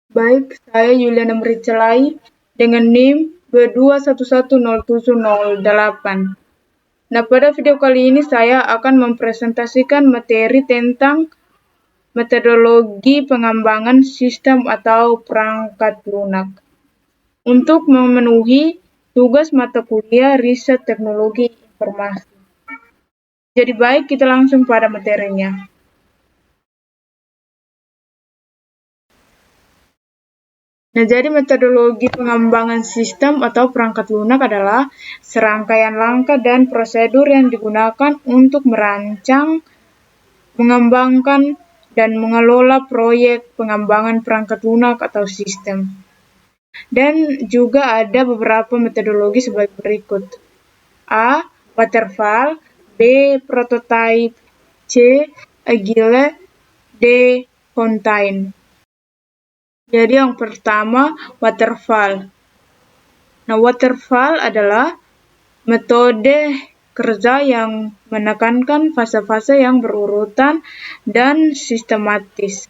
Baik, saya Yuliana Mericelai dengan NIM 22110708. Nah, pada video kali ini saya akan mempresentasikan materi tentang metodologi pengembangan sistem atau perangkat lunak untuk memenuhi tugas mata kuliah riset teknologi informasi. Jadi baik, kita langsung pada materinya. Nah, jadi metodologi pengembangan sistem atau perangkat lunak adalah serangkaian langkah dan prosedur yang digunakan untuk merancang, mengembangkan, dan mengelola proyek pengembangan perangkat lunak atau sistem. Dan juga ada beberapa metodologi sebagai berikut. A. Waterfall. B. Prototype. C. Agile. D. Contain. Jadi yang pertama, waterfall. Nah, waterfall adalah metode kerja yang menekankan fase-fase yang berurutan dan sistematis.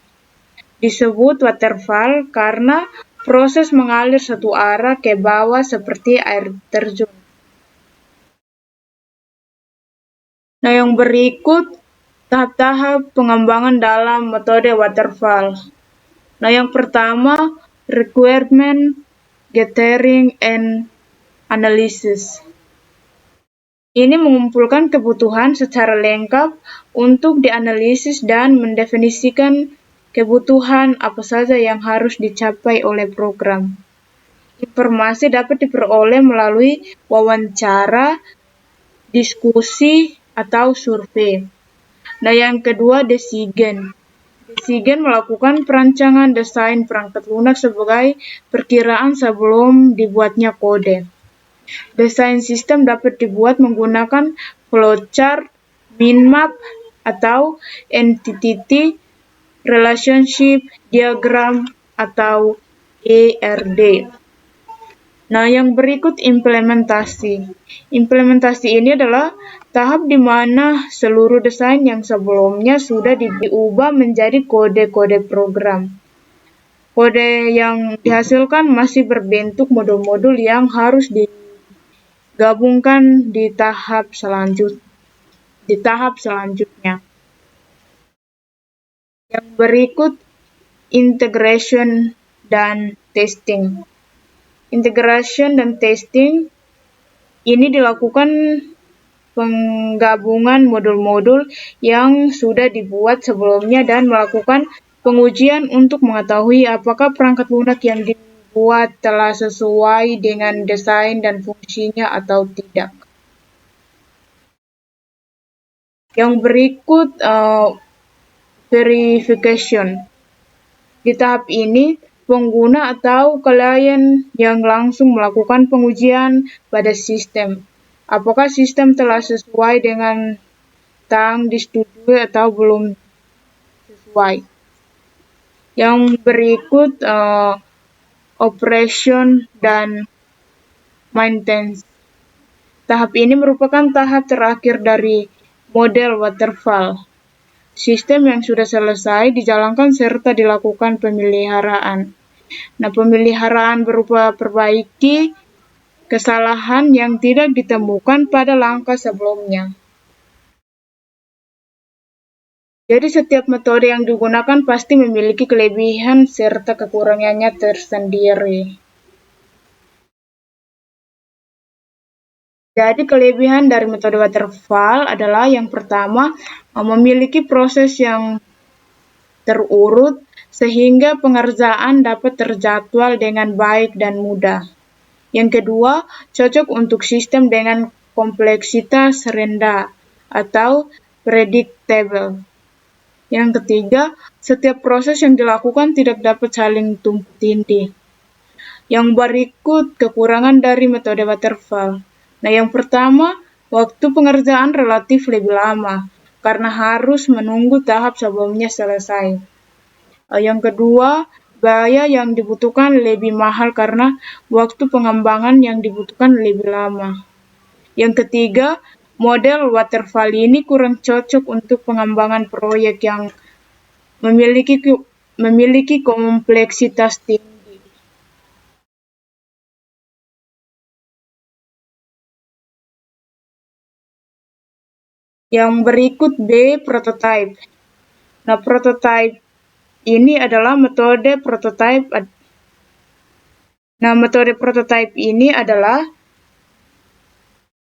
Disebut waterfall karena proses mengalir satu arah ke bawah seperti air terjun. Nah, yang berikut tahap-tahap pengembangan dalam metode waterfall. Nah, yang pertama, requirement gathering and analysis. Ini mengumpulkan kebutuhan secara lengkap untuk dianalisis dan mendefinisikan kebutuhan apa saja yang harus dicapai oleh program. Informasi dapat diperoleh melalui wawancara, diskusi, atau survei. Nah, yang kedua, design. Design melakukan perancangan desain perangkat lunak sebagai perkiraan sebelum dibuatnya kode. Desain sistem dapat dibuat menggunakan flowchart, minmap, atau entity relationship diagram atau ERD. Nah, yang berikut implementasi. Implementasi ini adalah tahap di mana seluruh desain yang sebelumnya sudah diubah menjadi kode-kode program. Kode yang dihasilkan masih berbentuk modul-modul yang harus digabungkan di tahap selanjutnya. Yang berikut integration dan testing. Integration dan testing ini dilakukan penggabungan modul-modul yang sudah dibuat sebelumnya dan melakukan pengujian untuk mengetahui apakah perangkat lunak yang dibuat telah sesuai dengan desain dan fungsinya atau tidak. Yang berikut verification. Di tahap ini, pengguna atau klien yang langsung melakukan pengujian pada sistem. Apakah sistem telah sesuai dengan yang disetujui atau belum sesuai. Yang berikut operation dan maintenance. Tahap ini merupakan tahap terakhir dari model waterfall. Sistem yang sudah selesai dijalankan serta dilakukan pemeliharaan. Nah, pemeliharaan berupa perbaiki kesalahan yang tidak ditemukan pada langkah sebelumnya. Jadi setiap metode yang digunakan pasti memiliki kelebihan serta kekurangannya tersendiri. Jadi kelebihan dari metode waterfall adalah yang pertama, memiliki proses yang terurut sehingga pengerjaan dapat terjadwal dengan baik dan mudah. Yang kedua, cocok untuk sistem dengan kompleksitas rendah atau predictable. Yang ketiga, setiap proses yang dilakukan tidak dapat saling tumpang tindih. Yang berikut kekurangan dari metode waterfall. Nah, yang pertama, waktu pengerjaan relatif lebih lama karena harus menunggu tahap sebelumnya selesai. Yang kedua, biaya yang dibutuhkan lebih mahal karena waktu pengembangan yang dibutuhkan lebih lama. Yang ketiga, model waterfall ini kurang cocok untuk pengembangan proyek yang memiliki memiliki kompleksitas tinggi. Yang berikut B, prototype. Nah, prototype ini adalah metode prototype. Nah, metode prototype ini adalah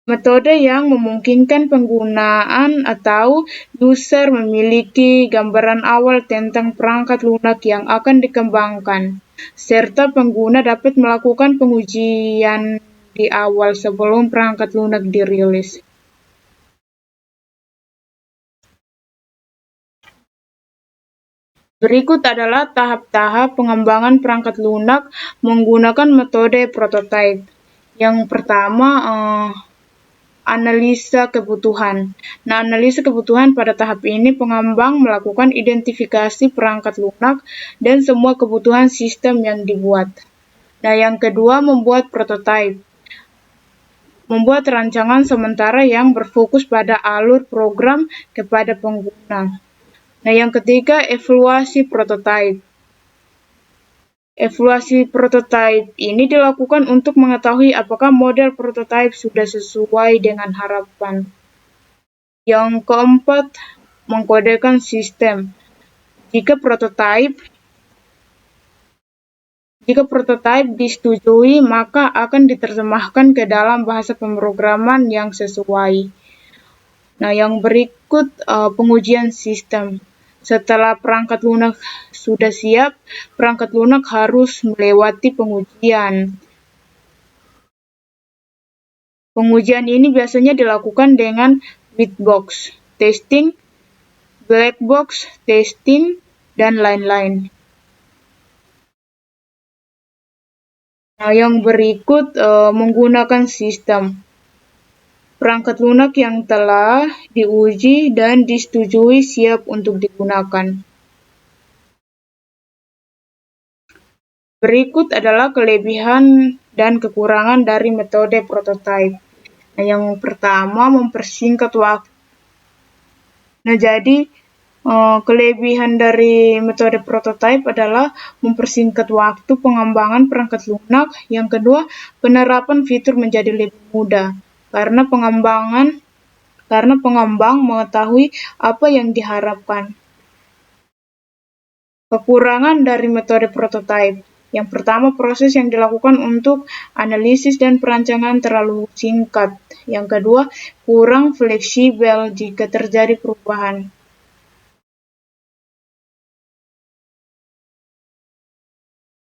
metode yang memungkinkan penggunaan atau user memiliki gambaran awal tentang perangkat lunak yang akan dikembangkan, serta pengguna dapat melakukan pengujian di awal sebelum perangkat lunak dirilis. Berikut adalah tahap-tahap pengembangan perangkat lunak menggunakan metode prototype. Yang pertama, analisa kebutuhan. Nah, analisa kebutuhan pada tahap ini pengembang melakukan identifikasi perangkat lunak dan semua kebutuhan sistem yang dibuat. Nah, yang kedua, membuat prototype. Membuat rancangan sementara yang berfokus pada alur program kepada pengguna. Nah, yang ketiga, evaluasi prototype. Evaluasi prototype ini dilakukan untuk mengetahui apakah model prototype sudah sesuai dengan harapan. Yang keempat, mengkodekan sistem. Jika prototype disetujui, maka akan diterjemahkan ke dalam bahasa pemrograman yang sesuai. Nah, yang berikut pengujian sistem. Setelah perangkat lunak sudah siap, perangkat lunak harus melewati pengujian. Pengujian ini biasanya dilakukan dengan white box testing, black box testing, dan lain-lain. Nah, yang berikut menggunakan sistem. Perangkat lunak yang telah diuji dan disetujui siap untuk digunakan. Berikut adalah kelebihan dan kekurangan dari metode prototype. Nah, yang pertama, mempersingkat waktu. Nah, jadi kelebihan dari metode prototype adalah mempersingkat waktu pengembangan perangkat lunak. Yang kedua, penerapan fitur menjadi lebih mudah karena pengembang mengetahui apa yang diharapkan. Kekurangan dari metode prototype. Yang pertama, proses yang dilakukan untuk analisis dan perancangan terlalu singkat. Yang kedua, kurang fleksibel jika terjadi perubahan.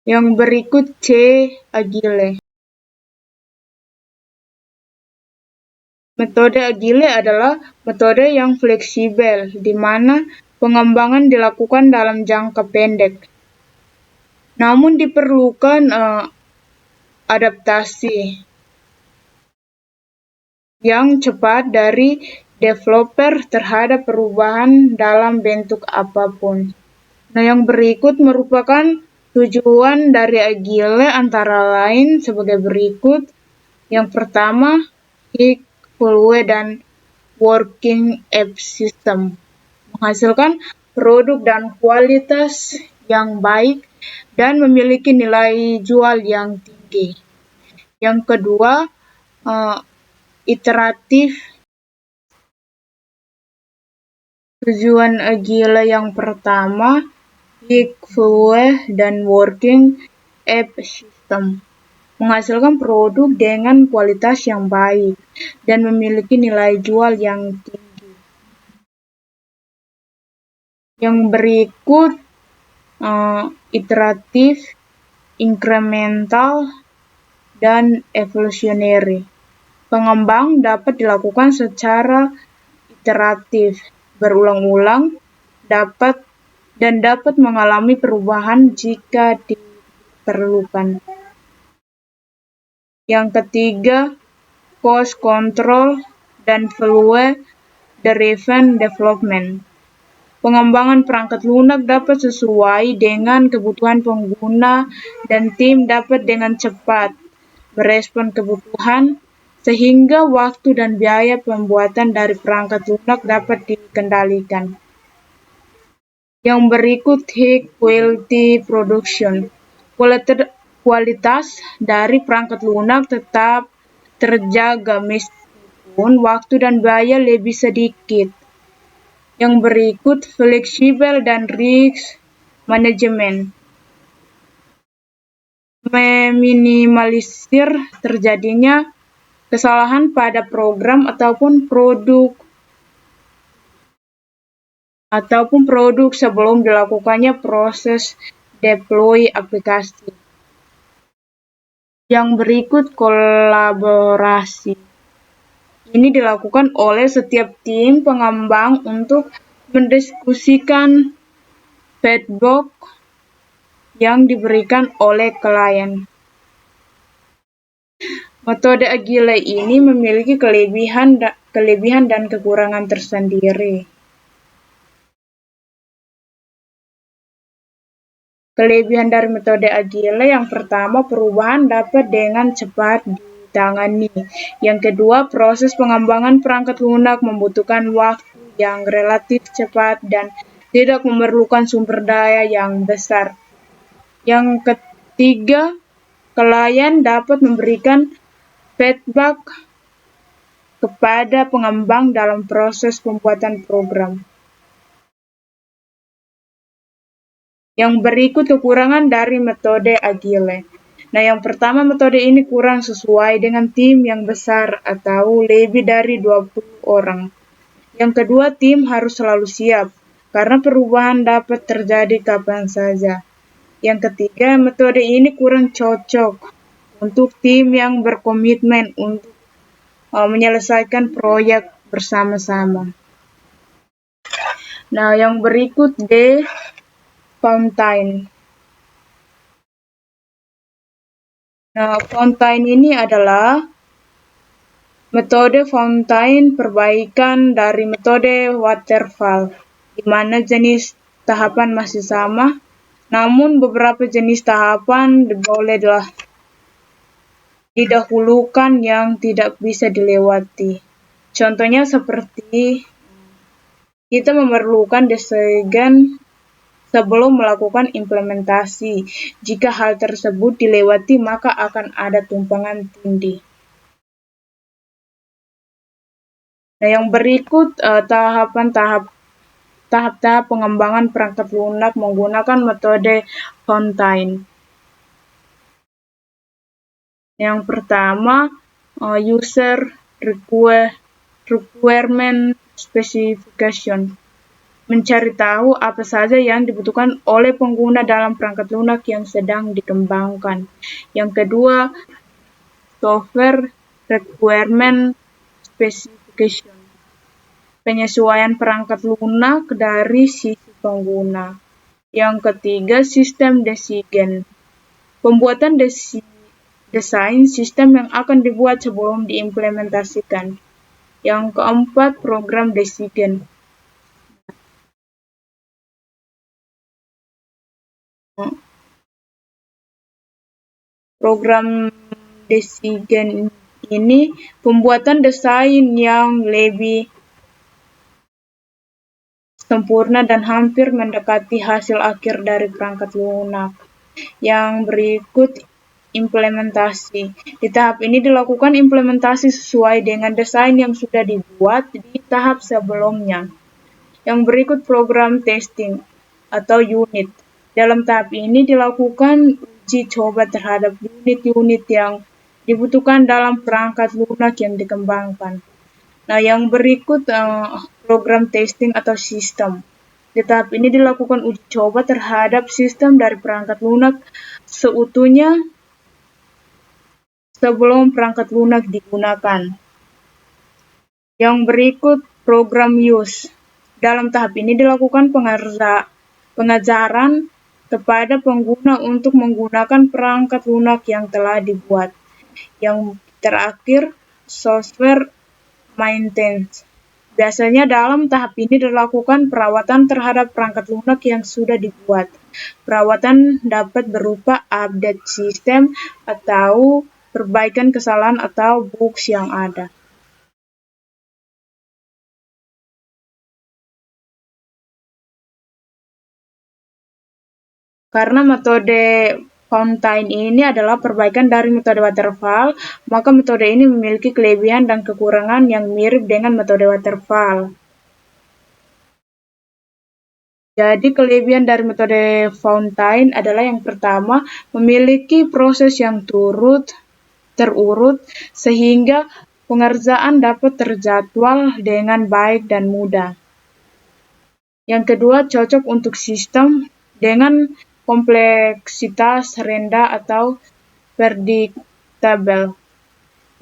Yang berikut C, Agile. Metode Agile adalah metode yang fleksibel, di mana pengembangan dilakukan dalam jangka pendek. Namun diperlukan adaptasi yang cepat dari developer terhadap perubahan dalam bentuk apapun. Nah, yang berikut merupakan tujuan dari Agile antara lain sebagai berikut. Yang pertama, value dan working app system. Menghasilkan produk dan kualitas yang baik dan memiliki nilai jual yang tinggi. Yang kedua, iteratif. Tujuan Agile yang pertama, value dan working app system. Menghasilkan produk dengan kualitas yang baik dan memiliki nilai jual yang tinggi. Yang berikut iteratif, incremental, dan evolutionary. Pengembang dapat dilakukan secara iteratif, berulang-ulang, dan dapat mengalami perubahan jika diperlukan. Yang ketiga, cost control dan value-driven development. Pengembangan perangkat lunak dapat sesuai dengan kebutuhan pengguna dan tim dapat dengan cepat merespon kebutuhan sehingga waktu dan biaya pembuatan dari perangkat lunak dapat dikendalikan. Yang berikut high quality production. Kualitas dari perangkat lunak tetap terjaga meskipun waktu dan biaya lebih sedikit. Yang berikut fleksibel dan risk management. Meminimalisir terjadinya kesalahan pada program ataupun produk sebelum dilakukannya proses deploy aplikasi. Yang berikut kolaborasi. Ini dilakukan oleh setiap tim pengembang untuk mendiskusikan feedback yang diberikan oleh klien. Metode Agile ini memiliki kelebihan dan kekurangan tersendiri. Kelebihan dari metode Agile yang pertama, perubahan dapat dengan cepat ditangani. Yang kedua, proses pengembangan perangkat lunak membutuhkan waktu yang relatif cepat dan tidak memerlukan sumber daya yang besar. Yang ketiga, klien dapat memberikan feedback kepada pengembang dalam proses pembuatan program. Yang berikut kekurangan dari metode Agile. Nah, yang pertama, metode ini kurang sesuai dengan tim yang besar atau lebih dari 20 orang. Yang kedua, tim harus selalu siap, karena perubahan dapat terjadi kapan saja. Yang ketiga, metode ini kurang cocok untuk tim yang berkomitmen untuk menyelesaikan proyek bersama-sama. Nah, yang berikut Fountain. Nah, Fountain ini adalah metode Fountain perbaikan dari metode Waterfall, di mana jenis tahapan masih sama, namun beberapa jenis tahapan boleh didahulukan yang tidak bisa dilewati. Contohnya seperti kita memerlukan desain sebelum melakukan implementasi. Jika hal tersebut dilewati, maka akan ada tumpangan tindih. Nah, yang berikut tahap-tahap pengembangan perangkat lunak menggunakan metode Fountain. Yang pertama, user requirement specification. Mencari tahu apa saja yang dibutuhkan oleh pengguna dalam perangkat lunak yang sedang dikembangkan. Yang kedua, software requirement specification. Penyesuaian perangkat lunak dari sisi pengguna. Yang ketiga, sistem design. Pembuatan desain sistem yang akan dibuat sebelum diimplementasikan. Yang keempat, program design. Program design ini pembuatan desain yang lebih sempurna dan hampir mendekati hasil akhir dari perangkat lunak. Yang berikut implementasi. Di tahap ini dilakukan implementasi sesuai dengan desain yang sudah dibuat di tahap sebelumnya. Yang berikut program testing atau unit. Dalam tahap ini dilakukan uji coba terhadap unit-unit yang dibutuhkan dalam perangkat lunak yang dikembangkan. Nah, yang berikut program testing atau sistem. Di tahap ini dilakukan uji coba terhadap sistem dari perangkat lunak seutuhnya sebelum perangkat lunak digunakan. Yang berikut program use. Dalam tahap ini dilakukan pengajaran kepada pengguna untuk menggunakan perangkat lunak yang telah dibuat. Yang terakhir, software maintenance. Biasanya dalam tahap ini dilakukan perawatan terhadap perangkat lunak yang sudah dibuat. Perawatan dapat berupa update sistem atau perbaikan kesalahan atau bugs yang ada. Karena metode Fountain ini adalah perbaikan dari metode waterfall, maka metode ini memiliki kelebihan dan kekurangan yang mirip dengan metode waterfall. Jadi kelebihan dari metode Fountain adalah yang pertama, memiliki proses yang terurut sehingga pengerjaan dapat terjadwal dengan baik dan mudah. Yang kedua, cocok untuk sistem dengan kompleksitas rendah atau predictable.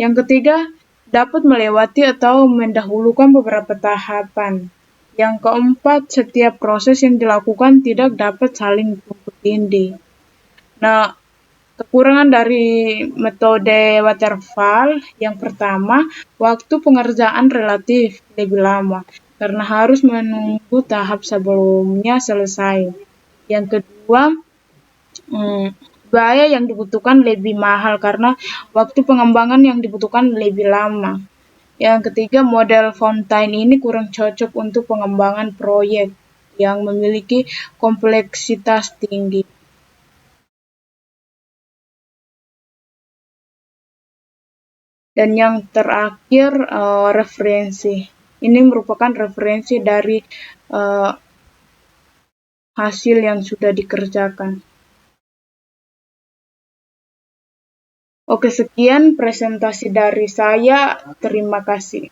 Yang ketiga, dapat melewati atau mendahulukan beberapa tahapan. Yang keempat, setiap proses yang dilakukan tidak dapat saling tumpang tindih. Nah, kekurangan dari metode waterfall yang pertama, waktu pengerjaan relatif lebih lama karena harus menunggu tahap sebelumnya selesai. Yang kedua, biaya yang dibutuhkan lebih mahal karena waktu pengembangan yang dibutuhkan lebih lama. Yang ketiga, model Fountain ini kurang cocok untuk pengembangan proyek yang memiliki kompleksitas tinggi. Dan yang terakhir, referensi. Ini merupakan referensi dari hasil yang sudah dikerjakan. Oke, sekian presentasi dari saya. Terima kasih.